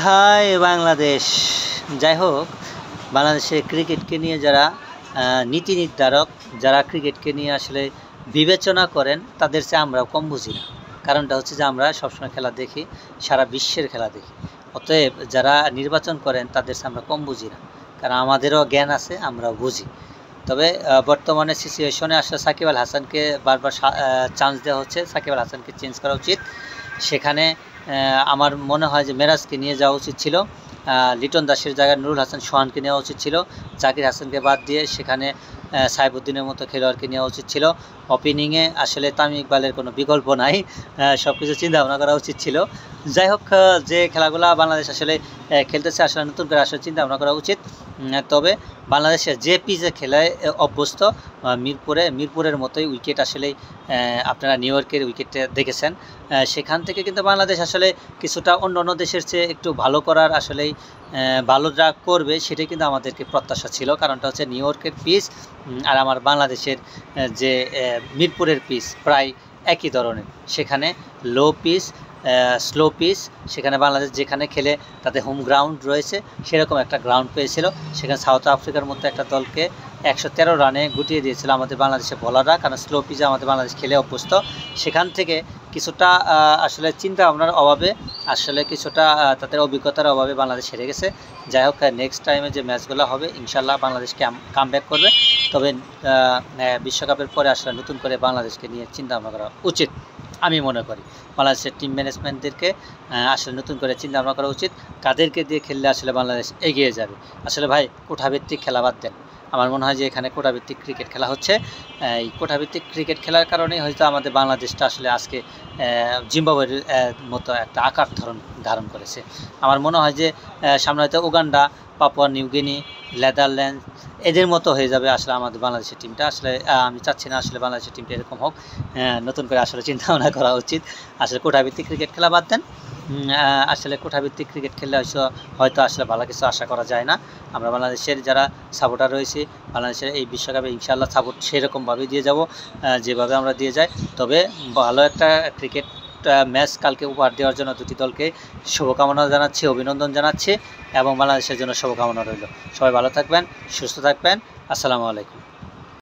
High Bangladesh. যাই হোক, বাংলাদেশে ক্রিকেটকে নিয়ে যারা নীতি নির্ধারক, যারা ক্রিকেটকে নিয়ে আসলে বিবেচনা করেন, তাদের চেয়ে আমরা কম বুঝি না। কারণটা হচ্ছে যে আমরা সবসময় খেলা দেখি, সারা বিশ্বের খেলা দেখি। অতএব যারা নির্বাচন করেন তাদের চেয়ে আমরা কম বুঝি না, কারণ আমাদেরও জ্ঞান আছে, আমরাও বুঝি। তবে বর্তমানে সিচুয়েশনে আসলে সাকিব আল হাসানকে বারবার চান্স দেওয়া হচ্ছে। সাকিব আল হাসানকে চেঞ্জ করা উচিত। সেখানে আমার মনে হয় যে মেরাজকে নিয়ে যাওয়া উচিত ছিল। লিটন দাসের জায়গায় নুরুল হাসান সোহানকে নেওয়া উচিত ছিল। জাকির হাসানকে বাদ দিয়ে সেখানে সাইফুদ্দিনের মতো খেলোয়াড়কে নেওয়া উচিত ছিল। ওপেনিংয়ে আসলে তামিম ইকবালের কোনো বিকল্প নাই। সব কিছু চিন্তা ভাবনা করা উচিত ছিল। যাই হোক, যে খেলাগুলো বাংলাদেশ আসলে খেলতেছে, আসলে নতুন করে আসলে চিন্তা ভাবনা করা উচিত। তবে বাংলাদেশের যে পিচে খেলায় অভ্যস্ত, মিরপুরের মতোই উইকেট আসলেই আপনারা নিউ ইয়র্কের উইকেটটা দেখেছেন। সেখান থেকে কিন্তু বাংলাদেশ আসলে কিছুটা অন্য দেশের চেয়ে একটু ভালো করার আসলেই ভালো যা করবে সেটাই কিন্তু আমাদেরকে প্রত্যাশা ছিল। কারণটা হচ্ছে নিউ ইয়র্কের পিচ আর আমার বাংলাদেশের যে মিরপুরের পিচ প্রায় একই ধরনের। সেখানে লো পিচ, স্লো পিচ, সেখানে বাংলাদেশ যেখানে খেলে তাদের হোম গ্রাউন্ড রয়েছে, সেরকম একটা গ্রাউন্ড পেয়েছিল। সেখানে সাউথ আফ্রিকার মতো একটা দলকে 113 রানে গুটিয়ে দিয়েছিল আমাদের বাংলাদেশের বোলাররা, কারণ স্লো পিচে আমাদের বাংলাদেশ খেলে অভ্যস্ত। সেখান থেকে কিছুটা আসলে চিন্তা ভাবনার অভাবে, আসলে কিছুটা তাদের অভিজ্ঞতার অভাবে বাংলাদেশ হেরে গেছে। যাই হোক, নেক্সট টাইমে যে ম্যাচগুলো হবে ইনশাল্লাহ বাংলাদেশকে কামব্যাক করবে। তবে বিশ্বকাপের পরে আসলে নতুন করে বাংলাদেশকে নিয়ে চিন্তা ভাবনা করা উচিত আমি মনে করি। বাংলাদেশের টিম ম্যানেজমেন্টদেরকে আসলে নতুন করে চিন্তা ভাবনা করা উচিত, কাদেরকে দিয়ে খেললে আসলে বাংলাদেশ এগিয়ে যাবে। আসলে ভাই, কোঠাভিত্তিক খেলা বাদ দেন। আমার মনে হয় যে এখানে কোটাভিত্তিক ক্রিকেট খেলা হচ্ছে। এই কোটাভিত্তিক ক্রিকেট খেলার কারণেই হয়তো আমাদের বাংলাদেশটা আসলে আজকে জিম্বাবুয়ের মতো একটা আকার ধারণ করেছে। আমার মনে হয় যে সামনে হয়তো উগান্ডা, পাপুয়া নিউগিনি, নেদারল্যান্ড এদের মতো হয়ে যাবে আসলে আমাদের বাংলাদেশের টিমটা। আসলে আমি চাচ্ছি না আসলে বাংলাদেশের টিমটা এরকম হোক। নতুন করে আসলে চিন্তা ভাবনা করা উচিত। আসলে কোটাভিত্তিক ক্রিকেট খেলা বাদ দেন। আসলে কোঠাভিত্তিক ক্রিকেট খেললে হয়তো আসলে ভালো কিছু আশা করা যায় না। আমরা বাংলাদেশের যারা সাপোর্টার রয়েছি, বাংলাদেশের এই বিশ্বকাপে ইনশাআল্লাহ সাপোর্ট সেরকমভাবেই দিয়ে যাব যেভাবে আমরা দিয়ে যাই। তবে ভালো একটা ক্রিকেট ম্যাচ কালকে উপহার দেওয়ার জন্য দুটি দলকে শুভকামনা জানাচ্ছি, অভিনন্দন জানাচ্ছি, এবং বাংলাদেশের জন্য শুভকামনা রইল। সবাই ভালো থাকবেন, সুস্থ থাকবেন। আসসালামু আলাইকুম।